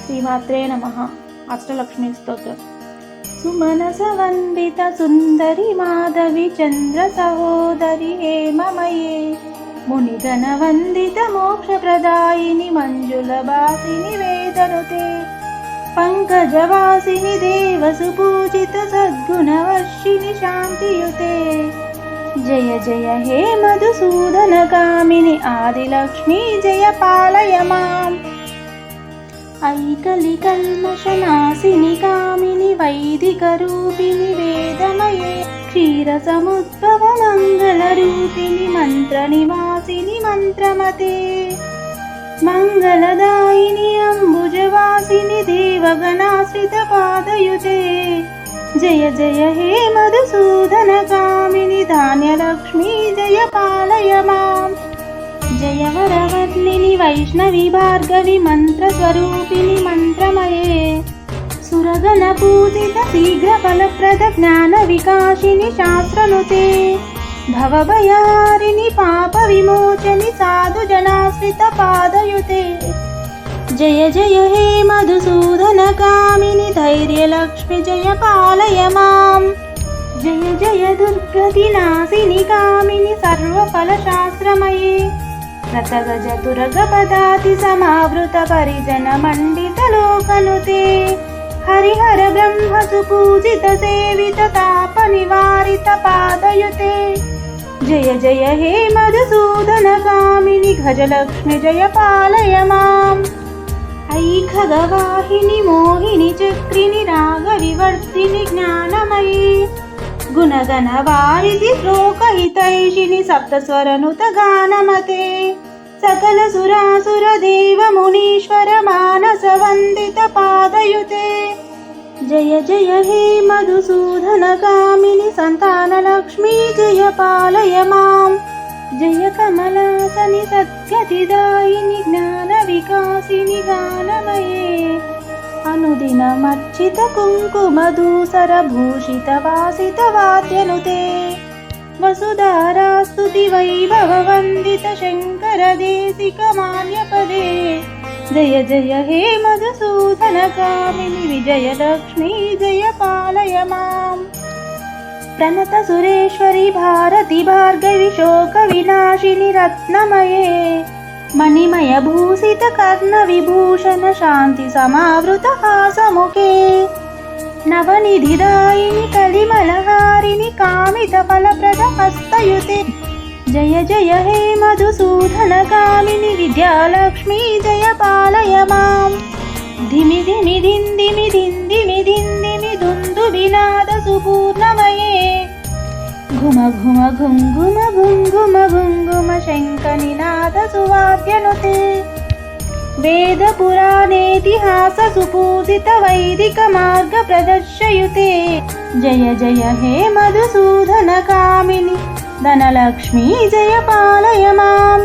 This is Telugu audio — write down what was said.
శ్రీమాత్రే నమః. అష్టలక్ష్మి స్తోత్రం. సుమనస వందిత సుందరి మాధవి చంద్ర సహోదరి హేమమయే మునిగణ వందిత మోక్ష ప్రదాయిని మంజుల బాసిని వేదనుతే పంకజవాసిని దేవసు పూజిత సద్గుణవర్షిణి శాంతియుతే జయ జయ హే మధుసూదన కామిని ఆదిలక్ష్మీ జయ పాలయ మాం. ఐకలి కల్మషనాశిని కామిని వైదిక రూపిణి వేదమయే క్షీర సముద్భవ మంగళ రూపిణి మంత్ర నివాసిని మంత్రమతే మంగళదాయిని అంబుజవాసిని దేవగణాశ్రిత పాదయుతే జయ జయ హే మధుసూదన కామిని ధాన్యలక్ష్మీ జయ పాలయ మాం. జయ వరవర్ణిని వైష్ణవి భార్గవి మంత్రస్వరూపిణి మంత్రమయే సురగణ పూజిత శీఘ్ర ఫలప్రద జ్ఞాన వికాసిని శాస్త్రనుతే భవభయారిణి పాప విమోచని సాధు జనాశ్రిత పాదయుతే జయ జయ హే మధుసూదన కామిని ధైర్యలక్ష్మి జయ పాలయ మాం. జయ జయ దుర్గతి నాశిని కామిని సర్వఫల శాస్త్రమయే రతగజ తురగ పదాతి సమావృత పరిజన మండిత లోకనుతే హరిహర బ్రహ్మ సుపూజిత సేవిత తాప నివారిత పాదయుతే జయ జయ హే మధుసూదన కామిని గజలక్ష్మి జయ పాలయ మాం. ఐ ఖగవాహిని మోహిని చక్రిని రాగ వివర్ధిని జ్ఞానమయీ గుణగణ వారిది శ్లోకహితైషిని సప్తస్వరనుత గానమతే సకల సురాసుర దేవ మునీశ్వర మానస వందిత పాదయుతే జయ జయ హే మధుసూదన కామిని సంతానలక్ష్మీ జయ పాలయ మాం. జయ కమలాసని సద్గతిదాయిని జ్ఞాన వికాసిని గానమయే అనుదినమర్చిత కుంకుమధూసర భూషిత వాసిత వాద్యనుతే వసుధారాస్తుతి వైభవ వందిత శంకర దేశిక మాన్యపదే జయ జయ హే మధుసూదన కామిని విజయలక్ష్మీ జయ పాలయ మాం. ప్రణత సురేశ్వరి భారతి భార్గవి శోక వినాశిని రత్నమయే మణిమయ భూషిత కర్ణ విభూషణ శాంతి సమావృత హాసముఖే నవనిధిదాయిని కలిమలహారిణి కామిత ఫలప్రద హస్తయుతే జయ జయ హే మధుసూదన కామిని విద్యాలక్ష్మీ జయ పాలయ మాం. ధిమి ధిమి ధిందిమి ధిందిమి ధిందిమి దుందు వినాద సుపూర్ణమయే ఘుమ ఘుమ ఘుంఘుమ భుంగుమ భుంగుమ శంఖ నినాద సువాద్యనుతే వేద పురాణేతిహాస సుపూజిత వైదిక మార్గ ప్రదర్శయుతే జయ జయ హే మధుసూదన కామిని ధనలక్ష్మీ జయ పాలయ మాం.